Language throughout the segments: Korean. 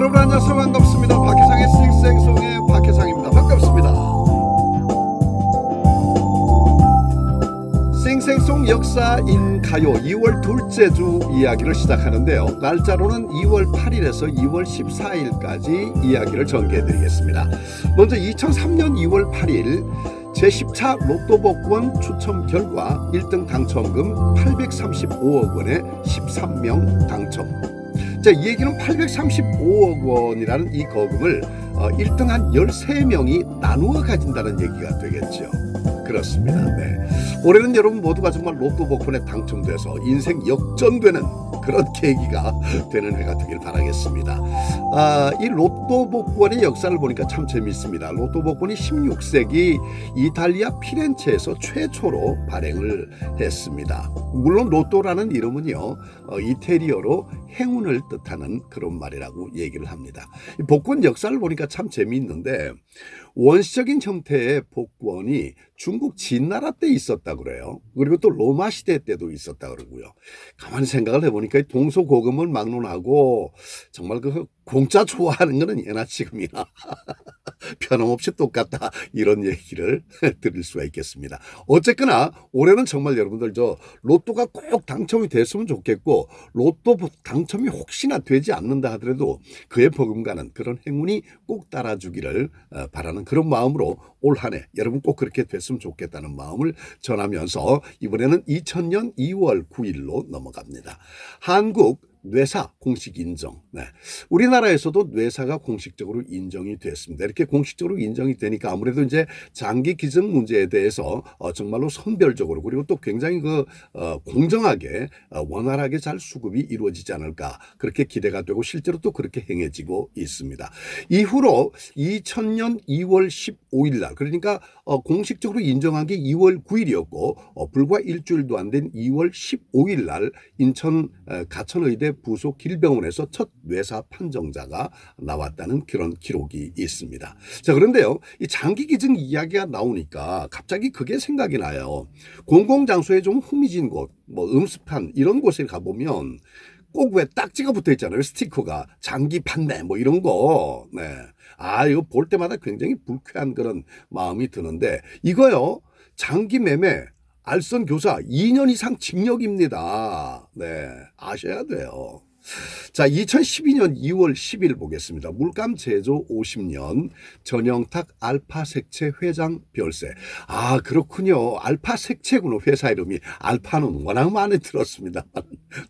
여러분 안녕하세요. 반갑습니다. 박혜상의 싱생송의 박혜상입니다. 반갑습니다. 싱생송 역사인 가요 2월 둘째 주 이야기를 시작하는데요. 날짜로는 2월 8일에서 2월 14일까지 이야기를 전개해드리겠습니다. 먼저 2003년 2월 8일 제10차 로또 복권 추첨 결과 1등 당첨금 835억 원에 13명 당첨. 자, 이 얘기는 835억 원이라는 이 거금을 1등 한 13명이 나누어 가진다는 얘기가 되겠죠. 그렇습니다. 네. 올해는 여러분 모두가 정말 로또 복권에 당첨돼서 인생 역전되는 그런 계기가 되는 해가 되길 바라겠습니다. 이 로또 복권의 역사를 보니까 참 재미있습니다. 로또 복권이 16세기 이탈리아 피렌체에서 최초로 발행을 했습니다. 물론 로또라는 이름은요, 이태리어로 행운을 뜻하는 그런 말이라고 얘기를 합니다. 이 복권 역사를 보니까 참 재미있는데 원시적인 형태의 복권이 중국 진나라 때 있었다 그래요. 그리고 또 로마 시대 때도 있었다 그러고요. 가만히 생각을 해보니까 동서고금을 막론하고 정말 그 공짜 좋아하는 거는 예나 지금이나 변함없이 똑같다, 이런 얘기를 드릴 수가 있겠습니다. 어쨌거나 올해는 정말 여러분들 로또가 꼭 당첨이 됐으면 좋겠고, 로또 당첨이 혹시나 되지 않는다 하더라도 그에 버금가는 그런 행운이 꼭 따라주기를 바라는 그런 마음으로 올 한 해 여러분 꼭 그렇게 됐으면 좋겠다는 마음을 전하면서 이번에는 2000년 2월 9일로 넘어갑니다. 한국 뇌사 공식 인정. 네. 우리나라에서도 뇌사가 공식적으로 인정이 됐습니다. 이렇게 공식적으로 인정이 되니까 아무래도 이제 장기 기증 문제에 대해서 정말로 선별적으로, 그리고 또 굉장히 공정하게 원활하게 잘 수급이 이루어지지 않을까, 그렇게 기대가 되고 실제로 또 그렇게 행해지고 있습니다. 이후로 2000년 2월 15일 날, 그러니까 공식적으로 인정한 게 2월 9일이었고 불과 일주일도 안 된 2월 15일 날 인천 가천의대 부속 길병원에서 첫 뇌사 판정자가 나왔다는 그런 기록이 있습니다. 자, 그런데요, 이 장기 기증 이야기가 나오니까 갑자기 그게 생각이 나요. 공공장소에 좀 후미진 곳, 음습한 이런 곳에 가보면 꼭 왜 딱지가 붙어 있잖아요. 스티커가 장기 판매 이런 거. 네. 이거 볼 때마다 굉장히 불쾌한 그런 마음이 드는데, 이거요, 장기 매매 알선 교사 2년 이상 징역입니다. 네, 아셔야 돼요. 자, 2012년 2월 10일 보겠습니다. 물감 제조 50년 전영탁 알파 색채 회장 별세. 그렇군요. 알파 색채구나, 회사 이름이. 알파는 워낙 많이 들었습니다.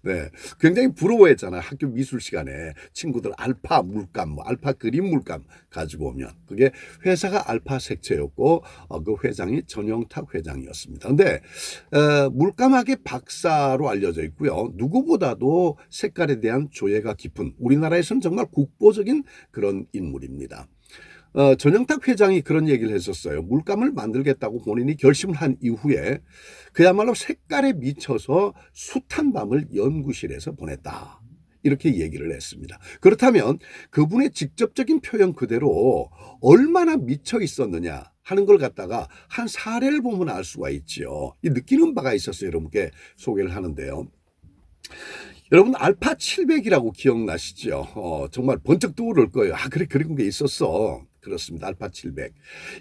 네, 굉장히 부러워했잖아요. 학교 미술 시간에 친구들 알파 물감, 알파 그림 물감 가지고 오면. 그게 회사가 알파 색채였고 그 회장이 전영탁 회장이었습니다. 근데 물감학의 박사로 알려져 있고요. 누구보다도 색깔에 대한 조예가 깊은, 우리나라에서는 정말 국보적인 그런 인물입니다. 전영탁 회장이 그런 얘기를 했었어요. 물감을 만들겠다고 본인이 결심을 한 이후에 그야말로 색깔에 미쳐서 숱한 밤을 연구실에서 보냈다, 이렇게 얘기를 했습니다. 그렇다면 그분의 직접적인 표현 그대로 얼마나 미쳐 있었느냐 하는 걸 갖다가 한 사례를 보면 알 수가 있지요. 느끼는 바가 있어서 여러분께 소개를 하는데요. 여러분 알파 700이라고 기억나시죠? 정말 번쩍 떠오를 거예요. 그래, 그런 게 있었어. 그렇습니다. 알파 700.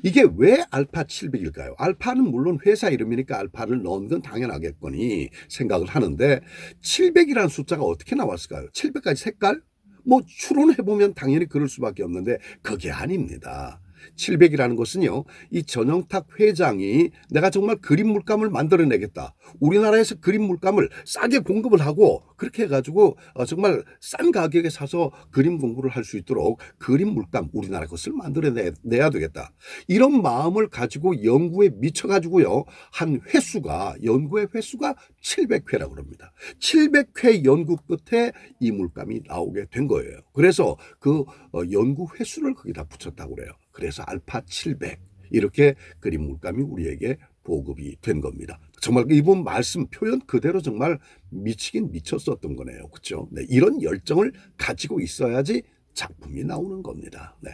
이게 왜 알파 700일까요? 알파는 물론 회사 이름이니까 알파를 넣은 건 당연하겠거니 생각을 하는데, 700이라는 숫자가 어떻게 나왔을까요? 700가지 색깔? 추론해보면 당연히 그럴 수밖에 없는데 그게 아닙니다. 700이라는 것은요, 이 전영탁 회장이 내가 정말 그림 물감을 만들어내겠다, 우리나라에서 그림 물감을 싸게 공급을 하고 그렇게 해가지고 정말 싼 가격에 사서 그림 공부를 할 수 있도록 그림 물감 우리나라 것을 만들어내야 되겠다, 이런 마음을 가지고 연구에 미쳐가지고요, 연구의 횟수가 700회라고 합니다. 700회 연구 끝에 이 물감이 나오게 된 거예요. 그래서 그 연구 횟수를 거기다 붙였다고 그래요. 그래서 알파 700, 이렇게 그림 물감이 우리에게 보급이 된 겁니다. 정말 이번 말씀 표현 그대로 정말 미치긴 미쳤었던 거네요. 그렇죠? 네, 이런 열정을 가지고 있어야지 작품이 나오는 겁니다. 네.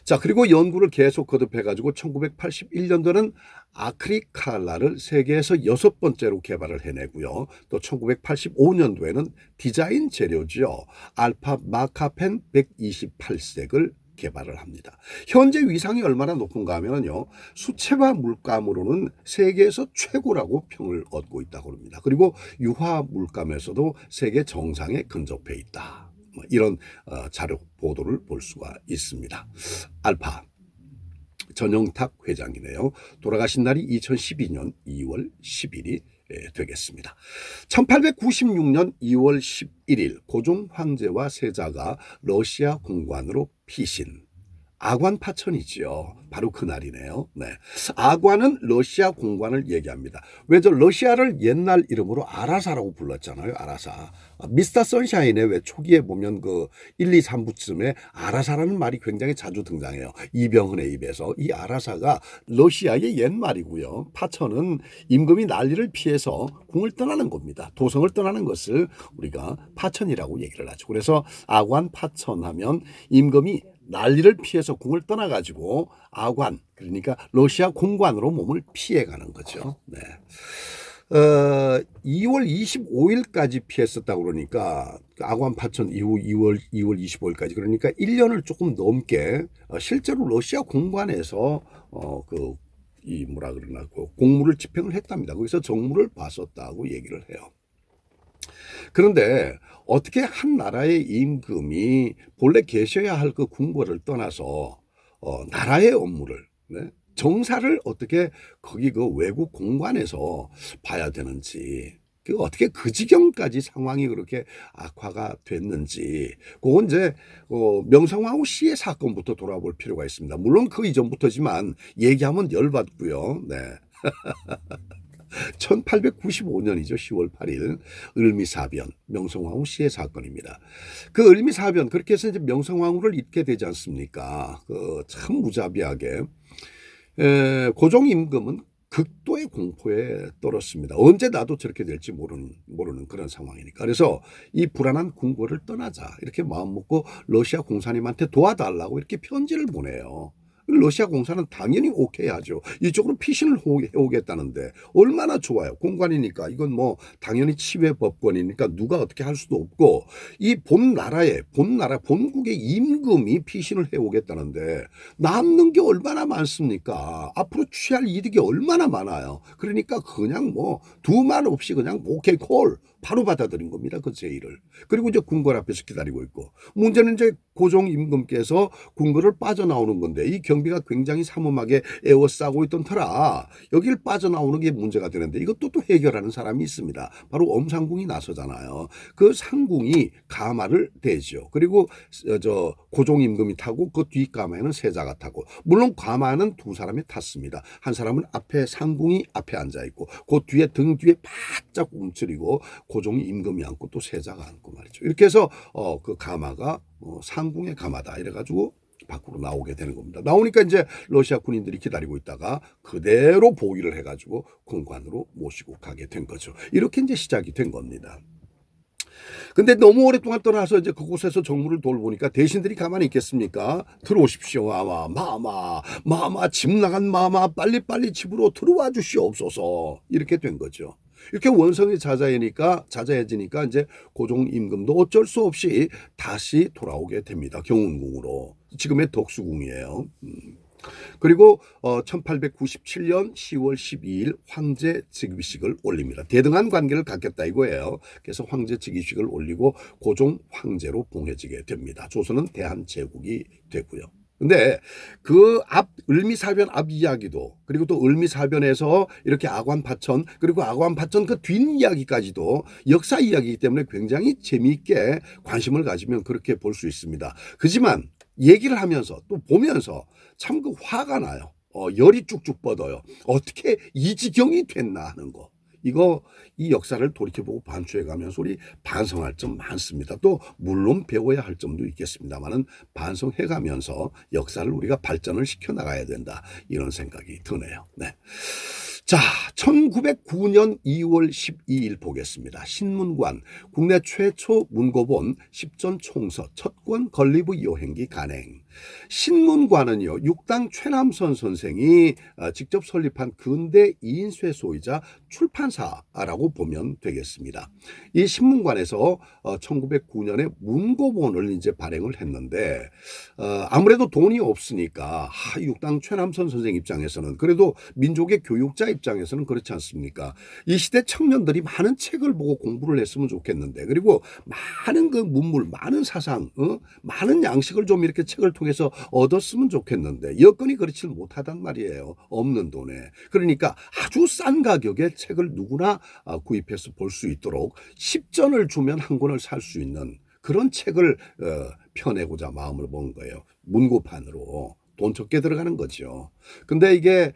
자, 그리고 연구를 계속 거듭해가지고 1981년도는 아크릴 칼라를 세계에서 6번째로 개발을 해내고요. 또 1985년도에는 디자인 재료죠. 알파 마카펜 128색을 개발을 합니다. 현재 위상이 얼마나 높은가 하면요. 수채화 물감으로는 세계에서 최고라고 평을 얻고 있다고 합니다. 그리고 유화 물감에서도 세계 정상에 근접해 있다. 이런 자료 보도를 볼 수가 있습니다. 알파 전영탁 회장이네요. 돌아가신 날이 2012년 2월 10일이 되겠습니다. 1896년 2월 11일 고종 황제와 세자가 러시아 공관으로 피신. 아관 파천이지요. 바로 그날이네요. 네. 아관은 러시아 공관을 얘기합니다. 왜 저 러시아를 옛날 이름으로 아라사라고 불렀잖아요. 아라사. 미스터 선샤인의 왜 초기에 보면 그 1, 2, 3부쯤에 아라사라는 말이 굉장히 자주 등장해요. 이병헌의 입에서. 이 아라사가 러시아의 옛말이고요. 파천은 임금이 난리를 피해서 궁을 떠나는 겁니다. 도성을 떠나는 것을 우리가 파천이라고 얘기를 하죠. 그래서 아관 파천하면 임금이 난리를 피해서 궁을 떠나가지고 아관, 그러니까 러시아 공관으로 몸을 피해가는 거죠. 네. 2월 25일까지 피했었다고 그러니까 아관 파천 이후 2월 25일까지 그러니까 1년을 조금 넘게 실제로 러시아 공관에서 뭐라 그러나 공무를 집행을 했답니다. 거기서 정무를 봤었다고 얘기를 해요. 그런데 어떻게 한 나라의 임금이 본래 계셔야 할 그 궁궐을 떠나서 나라의 업무를, 네? 정사를 어떻게 거기 그 외국 공관에서 봐야 되는지, 그 어떻게 그 지경까지 상황이 그렇게 악화가 됐는지, 그건 이제 명성황후 씨의 사건부터 돌아볼 필요가 있습니다. 물론 그 이전부터지만 얘기하면 열받고요. 네. 1895년이죠. 10월 8일 을미사변 명성황후 씨의 사건입니다. 그 을미사변 그렇게 해서 이제 명성황후를 잇게 되지 않습니까? 참 무자비하게 고종 임금은 극도의 공포에 떨었습니다. 언제 나도 저렇게 될지 모르는 그런 상황이니까. 그래서 이 불안한 궁궐을 떠나자 이렇게 마음 먹고 러시아 공사님한테 도와달라고 이렇게 편지를 보내요. 러시아 공사는 당연히 오케이 하죠. 이쪽으로 피신을 해오겠다는데 얼마나 좋아요. 공관이니까 이건 뭐 당연히 치외 법권이니까 누가 어떻게 할 수도 없고 이 본국의 임금이 피신을 해오겠다는데 남는 게 얼마나 많습니까? 앞으로 취할 이득이 얼마나 많아요. 그러니까 그냥 뭐 두 말 없이 그냥 오케이 콜 바로 받아들인 겁니다. 그 제의를. 그리고 이제 궁궐 앞에서 기다리고 있고 문제는 이제 고종 임금께서 궁궐을 빠져나오는 건데 이 경비가 굉장히 삼엄하게 에워싸고 있던 터라 여길 빠져나오는 게 문제가 되는데 이것도 또 해결하는 사람이 있습니다. 바로 엄상궁이 나서잖아요. 그 상궁이 가마를 대죠. 그리고 저 고종 임금이 타고 그 뒷가마에는 세자가 타고 물론 가마는 두 사람이 탔습니다. 한 사람은 앞에 상궁이 앞에 앉아 있고 그 뒤에 등 뒤에 바짝 움츠리고 고종 임금이 앉고 또 세자가 앉고 말이죠. 이렇게 해서 그 가마가 상궁의 가마다 이래가지고 밖으로 나오게 되는 겁니다. 나오니까 이제 러시아 군인들이 기다리고 있다가 그대로 보위를 해가지고 공관으로 모시고 가게 된 거죠. 이렇게 이제 시작이 된 겁니다. 근데 너무 오랫동안 떠나서 이제 그곳에서 정무를 돌보니까 대신들이 가만히 있겠습니까? 들어오십시오. 마마 집 나간 마마 빨리빨리 집으로 들어와 주시옵소서. 이렇게 된 거죠. 이렇게 원성이 잦아해지니까 이제 고종 임금도 어쩔 수 없이 다시 돌아오게 됩니다. 경운궁으로. 지금의 덕수궁이에요. 그리고 1897년 10월 12일 황제 즉위식을 올립니다. 대등한 관계를 갖겠다 이거예요. 그래서 황제 즉위식을 올리고 고종 황제로 봉해지게 됩니다. 조선은 대한제국이 되고요. 근데 그 을미사변 앞 이야기도 그리고 또 을미사변에서 이렇게 아관파천 그리고 아관파천 그 뒷이야기까지도 역사 이야기이기 때문에 굉장히 재미있게 관심을 가지면 그렇게 볼 수 있습니다. 그지만 얘기를 하면서 또 보면서 참 그 화가 나요. 열이 쭉쭉 뻗어요. 어떻게 이 지경이 됐나 하는 거. 이 역사를 돌이켜보고 반추해가면서 우리 반성할 점 많습니다. 또 물론 배워야 할 점도 있겠습니다만은 반성해가면서 역사를 우리가 발전을 시켜나가야 된다. 이런 생각이 드네요. 네. 자, 1909년 2월 12일 보겠습니다. 신문관, 국내 최초 문고본 10전 총서 첫권 건리부 여행기 간행. 신문관은요, 육당 최남선 선생이 직접 설립한 근대 이인쇄소이자 출판사라고 보면 되겠습니다. 이 신문관에서 1909년에 문고본을 이제 발행을 했는데, 아무래도 돈이 없으니까 육당 최남선 선생 입장에서는, 그래도 민족의 교육자 입장에서는 그렇지 않습니까? 이 시대 청년들이 많은 책을 보고 공부를 했으면 좋겠는데, 그리고 많은 그 문물, 많은 사상, 많은 양식을 좀 이렇게 책을 통해서 얻었으면 좋겠는데 여건이 그렇지 못하단 말이에요. 없는 돈에. 그러니까 아주 싼 가격에 책을 누구나 구입해서 볼 수 있도록 10전을 주면 한 권을 살 수 있는 그런 책을 펴내고자 마음을 먹은 거예요. 문고판으로. 돈 적게 들어가는 거죠. 근데 이게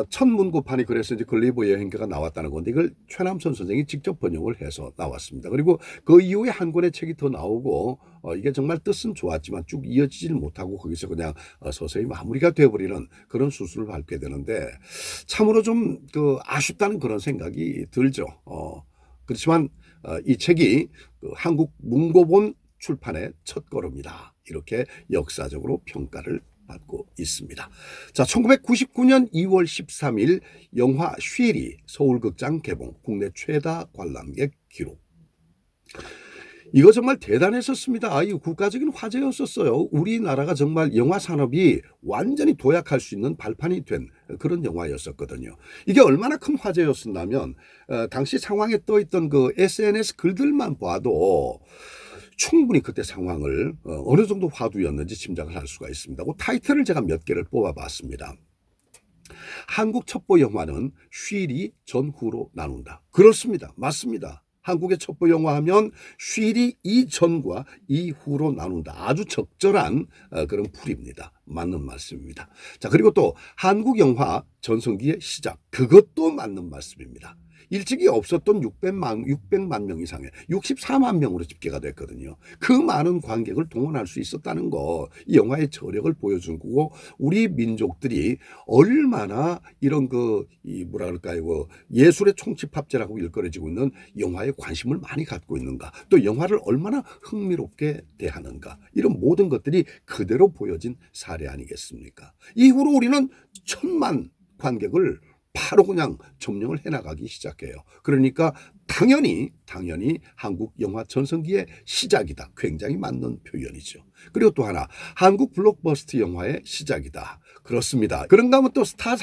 첫 문고판이 그래서 이제 건리부 여행가가 나왔다는 건데 이걸 최남선 선생이 직접 번역을 해서 나왔습니다. 그리고 그 이후에 한 권의 책이 더 나오고 이게 정말 뜻은 좋았지만 쭉 이어지질 못하고 거기서 그냥 서서히 마무리가 되어버리는 그런 수순을 밟게 되는데 참으로 좀 아쉽다는 그런 생각이 들죠. 그렇지만 이 책이 한국 문고본 출판의 첫걸음이다. 이렇게 역사적으로 평가를 받고 있습니다. 자, 1999년 2월 13일 영화 쉐리 서울극장 개봉, 국내 최다 관람객 기록. 이거 정말 대단했었습니다. 이 국가적인 화제였었어요. 우리나라가 정말 영화 산업이 완전히 도약할 수 있는 발판이 된 그런 영화였었거든요. 이게 얼마나 큰 화제였었냐면 당시 상황에 떠있던 그 SNS 글들만 봐도 충분히 그때 상황을 어느 정도 화두였는지 짐작을 할 수가 있습니다. 그 타이틀을 제가 몇 개를 뽑아봤습니다. 한국 첩보 영화는 쉬리 전후로 나눈다. 그렇습니다. 맞습니다. 한국의 첩보 영화 하면 쉬리 이전과 이후로 나눈다. 아주 적절한 그런 풀입니다. 맞는 말씀입니다. 자, 그리고 또 한국 영화 전성기의 시작. 그것도 맞는 말씀입니다. 일찍이 없었던 600만 명 이상의 64만 명으로 집계가 됐거든요. 그 많은 관객을 동원할 수 있었다는 거, 이 영화의 저력을 보여준 거고, 우리 민족들이 얼마나 이런 뭐라 그럴까요, 예술의 총집합제라고 일컬어지고 있는 영화에 관심을 많이 갖고 있는가, 또 영화를 얼마나 흥미롭게 대하는가, 이런 모든 것들이 그대로 보여진 사례 아니겠습니까? 이후로 우리는 1000만 관객을 바로 그냥 점령을 해나가기 시작해요. 그러니까 당연히 한국 영화 전성기의 시작이다. 굉장히 맞는 표현이죠. 그리고 또 하나, 한국 블록버스터 영화의 시작이다. 그렇습니다. 그런가 하면 또 스타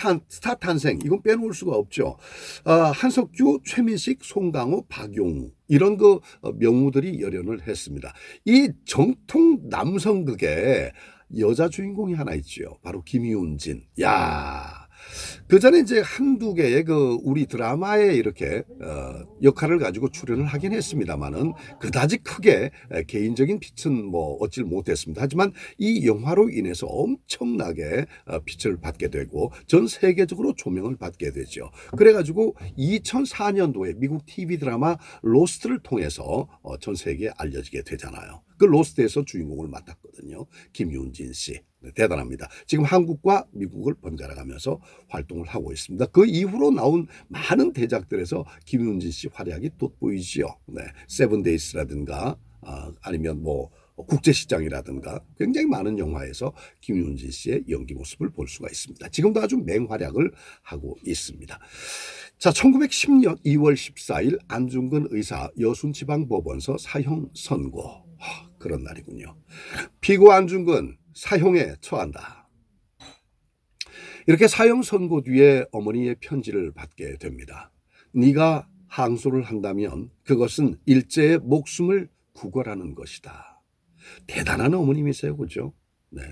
탄생, 이건 빼놓을 수가 없죠. 한석규, 최민식, 송강호, 박용우, 이런 명우들이 열연을 했습니다. 이 정통 남성극의 여자 주인공이 하나 있죠. 바로 김윤진. 그 전에 이제 한두 개의 우리 드라마에 이렇게 역할을 가지고 출연을 하긴 했습니다만은 그다지 크게 개인적인 빛은 얻질 못했습니다. 하지만 이 영화로 인해서 엄청나게 빛을 받게 되고 전 세계적으로 조명을 받게 되죠. 그래가지고 2004년도에 미국 TV 드라마 로스트를 통해서 전 세계에 알려지게 되잖아요. 그 로스트에서 주인공을 맡았거든요. 김윤진 씨. 대단합니다. 지금 한국과 미국을 번갈아 가면서 활동을 하고 있습니다. 그 이후로 나온 많은 대작들에서 김윤진 씨 활약이 돋보이지요. 세븐데이스라든가 아니면 국제시장이라든가 굉장히 많은 영화에서 김윤진 씨의 연기 모습을 볼 수가 있습니다. 지금도 아주 맹활약을 하고 있습니다. 자, 1910년 2월 14일 안중근 의사 여순지방법원서 사형 선고. 그런 날이군요. 피고 안중근 사형에 처한다. 이렇게 사형 선고 뒤에 어머니의 편지를 받게 됩니다. 네가 항소를 한다면 그것은 일제의 목숨을 구걸하는 것이다. 대단한 어머님이세요. 그죠? 네.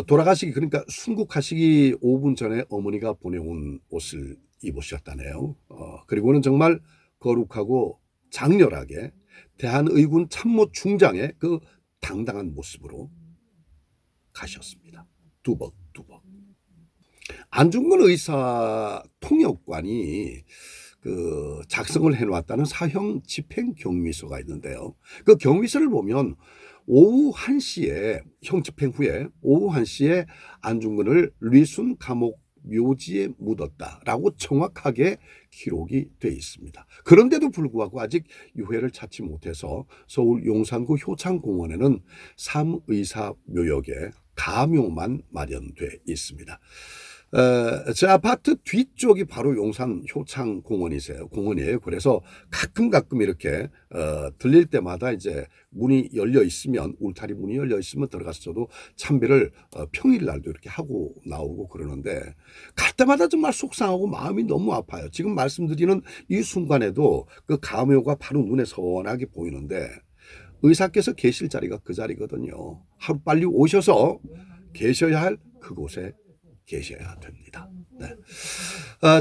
돌아가시기, 그러니까 순국하시기 5분 전에 어머니가 보내온 옷을 입으셨다네요. 그리고는 정말 거룩하고 장렬하게 대한의군 참모 중장의 그 당당한 모습으로 가셨습니다. 두벅두벅. 안중근 의사 통역관이 작성을 해놓았다는 사형 집행 경위서가 있는데요. 그 경위서를 보면 오후 1시에 형 집행 후에 오후 1시에 안중근을 리순 감옥 묘지에 묻었다라고 정확하게 기록이 돼 있습니다. 그런데도 불구하고 아직 유해를 찾지 못해서 서울 용산구 효창공원에는 삼의사 묘역에 가묘만 마련돼 있습니다. 제 아파트 뒤쪽이 바로 용산 공원이에요. 그래서 가끔 이렇게 들릴 때마다 이제 문이 열려 있으면, 울타리 문이 열려 있으면 들어가서 저도 참배를 평일날도 이렇게 하고 나오고 그러는데, 갈 때마다 정말 속상하고 마음이 너무 아파요. 지금 말씀드리는 이 순간에도 그 가묘가 바로 눈에 선하게 보이는데, 의사께서 계실 자리가 그 자리거든요. 하루 빨리 오셔서 계셔야 할 그곳에 계셔야 됩니다. 네.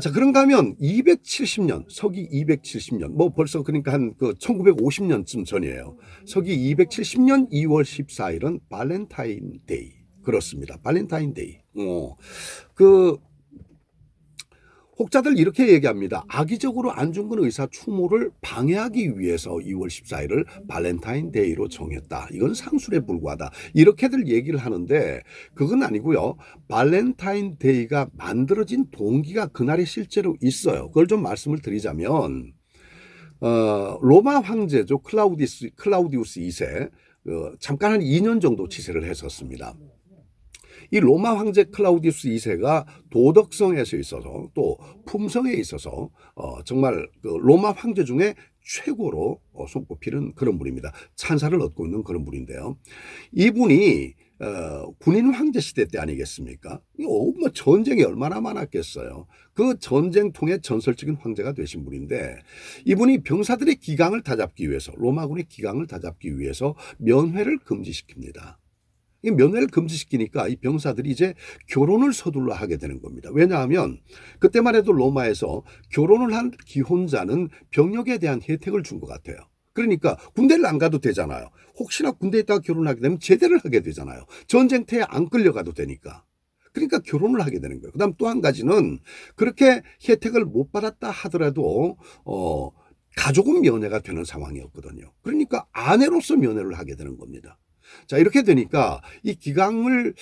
자, 그런가 하면 270년, 서기 270년, 뭐 벌써 그러니까 한 그 1950년쯤 전이에요. 서기 270년 2월 14일은 발렌타인데이. 그렇습니다. 발렌타인데이. 그 혹자들 이렇게 얘기합니다. 악의적으로 안중근 의사 추모를 방해하기 위해서 2월 14일을 발렌타인데이로 정했다. 이건 상술에 불과하다. 이렇게들 얘기를 하는데 그건 아니고요. 발렌타인데이가 만들어진 동기가 그날에 실제로 있어요. 그걸 좀 말씀을 드리자면 로마 황제죠. 클라우디우스 2세 잠깐 한 2년 정도 치세를 했었습니다. 이 로마 황제 클라우디우스 2세가 도덕성에서 있어서 또 품성에 있어서 정말 그 로마 황제 중에 최고로 손꼽히는 그런 분입니다. 찬사를 얻고 있는 그런 분인데요. 이분이 군인 황제 시대 때 아니겠습니까? 뭐 전쟁이 얼마나 많았겠어요. 그 전쟁통의 전설적인 황제가 되신 분인데, 이분이 병사들의 기강을 다잡기 위해서, 로마군의 기강을 다잡기 위해서 면회를 금지시킵니다. 이 면회를 금지시키니까 이 병사들이 이제 결혼을 서둘러 하게 되는 겁니다. 왜냐하면 그때만 해도 로마에서 결혼을 한 기혼자는 병력에 대한 혜택을 준 것 같아요. 그러니까 군대를 안 가도 되잖아요. 혹시나 군대에 있다가 결혼하게 되면 제대를 하게 되잖아요. 전쟁터에 안 끌려가도 되니까. 그러니까 결혼을 하게 되는 거예요. 그다음 또 한 가지는 그렇게 혜택을 못 받았다 하더라도 가족은 면회가 되는 상황이었거든요. 그러니까 아내로서 면회를 하게 되는 겁니다. 자, 이렇게 되니까 이 기강을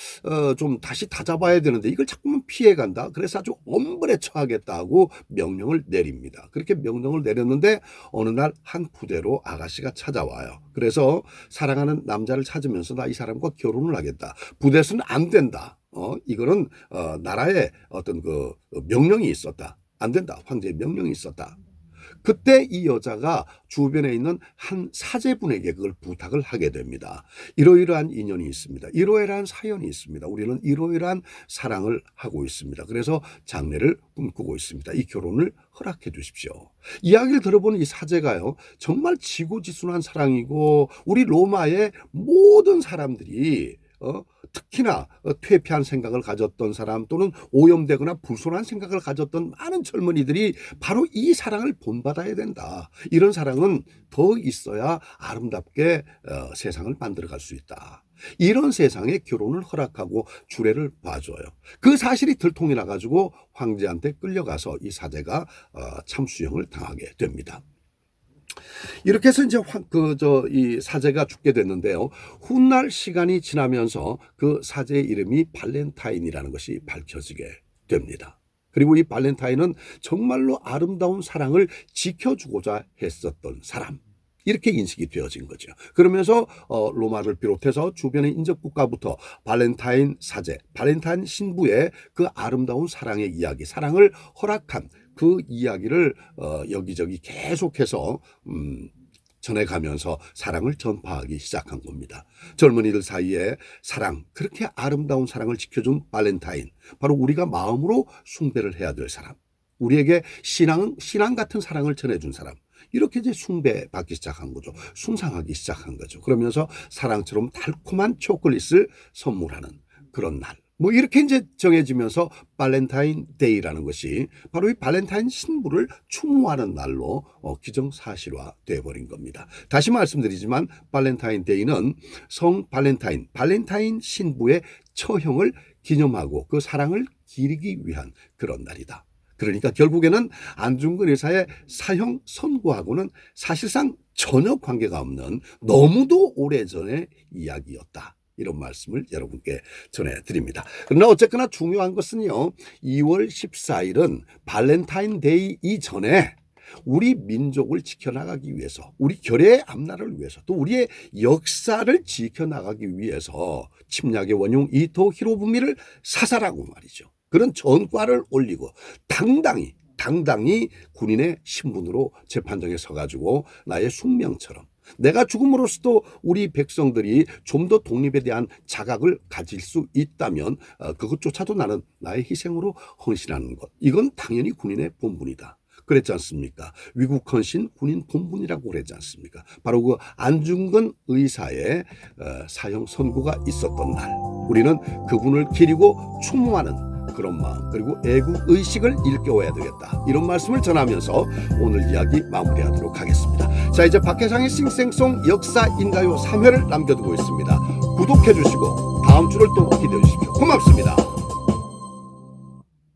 좀 다시 다잡아야 되는데 이걸 자꾸만 피해간다. 그래서 아주 엄벌에 처하겠다고 명령을 내립니다. 그렇게 명령을 내렸는데 어느 날 한 부대로 아가씨가 찾아와요. 그래서 사랑하는 남자를 찾으면서 나 이 사람과 결혼을 하겠다. 부대에서는 안 된다. 이거는 나라의 어떤 그 명령이 있었다. 안 된다. 황제의 명령이 있었다. 그때 이 여자가 주변에 있는 한 사제분에게 그걸 부탁을 하게 됩니다. 이러이러한 인연이 있습니다. 이러이러한 사연이 있습니다. 우리는 이러이러한 사랑을 하고 있습니다. 그래서 장래를 꿈꾸고 있습니다. 이 결혼을 허락해 주십시오. 이야기를 들어보는 이 사제가요, 정말 지고지순한 사랑이고 우리 로마의 모든 사람들이 특히나 퇴폐한 생각을 가졌던 사람 또는 오염되거나 불손한 생각을 가졌던 많은 젊은이들이 바로 이 사랑을 본받아야 된다. 이런 사랑은 더 있어야 아름답게 세상을 만들어갈 수 있다. 이런 세상에 결혼을 허락하고 주례를 봐줘요. 그 사실이 들통이 나가지고 황제한테 끌려가서 이 사제가 참수형을 당하게 됩니다. 이렇게 해서 이제 이 사제가 죽게 됐는데요. 훗날 시간이 지나면서 그 사제의 이름이 발렌타인이라는 것이 밝혀지게 됩니다. 그리고 이 발렌타인은 정말로 아름다운 사랑을 지켜주고자 했었던 사람. 이렇게 인식이 되어진 거죠. 그러면서 로마를 비롯해서 주변의 인접국가부터 발렌타인 사제, 발렌타인 신부의 그 아름다운 사랑의 이야기, 사랑을 허락한 그 이야기를 여기저기 계속해서 전해가면서 사랑을 전파하기 시작한 겁니다. 젊은이들 사이에 사랑, 그렇게 아름다운 사랑을 지켜준 발렌타인, 바로 우리가 마음으로 숭배를 해야 될 사람, 우리에게 신앙 같은 사랑을 전해준 사람, 이렇게 이제 숭배받기 시작한 거죠. 숭상하기 시작한 거죠. 그러면서 사랑처럼 달콤한 초콜릿을 선물하는 그런 날. 뭐 이렇게 이제 정해지면서 발렌타인데이라는 것이 바로 이 발렌타인 신부를 추모하는 날로 기정사실화 되어버린 겁니다. 다시 말씀드리지만 발렌타인데이는 성 발렌타인 신부의 처형을 기념하고 그 사랑을 기리기 위한 그런 날이다. 그러니까 결국에는 안중근 의사의 사형 선고하고는 사실상 전혀 관계가 없는 너무도 오래전의 이야기였다. 이런 말씀을 여러분께 전해드립니다. 그러나 어쨌거나 중요한 것은요, 2월 14일은 발렌타인데이 이전에 우리 민족을 지켜나가기 위해서, 우리 결의의 앞날을 위해서, 또 우리의 역사를 지켜나가기 위해서 침략의 원흉 이토 히로부미를 사살하고 말이죠. 그런 전과를 올리고 당당히 군인의 신분으로 재판정에 서가지고 나의 숙명처럼 내가 죽음으로써도 우리 백성들이 좀 더 독립에 대한 자각을 가질 수 있다면 그것조차도 나는 나의 희생으로 헌신하는 것, 이건 당연히 군인의 본분이다. 그랬지 않습니까? 위국 헌신 군인 본분이라고 그랬지 않습니까? 바로 그 안중근 의사의 사형 선고가 있었던 날, 우리는 그분을 기리고 추모하는 그런 마음, 그리고 애국 의식을 일깨워야 되겠다, 이런 말씀을 전하면서 오늘 이야기 마무리하도록 하겠습니다. 자, 이제 박혜상의 싱생송 역사인가요 3회를 남겨두고 있습니다. 구독해 주시고 다음 주를 또 기대해 주십시오. 고맙습니다.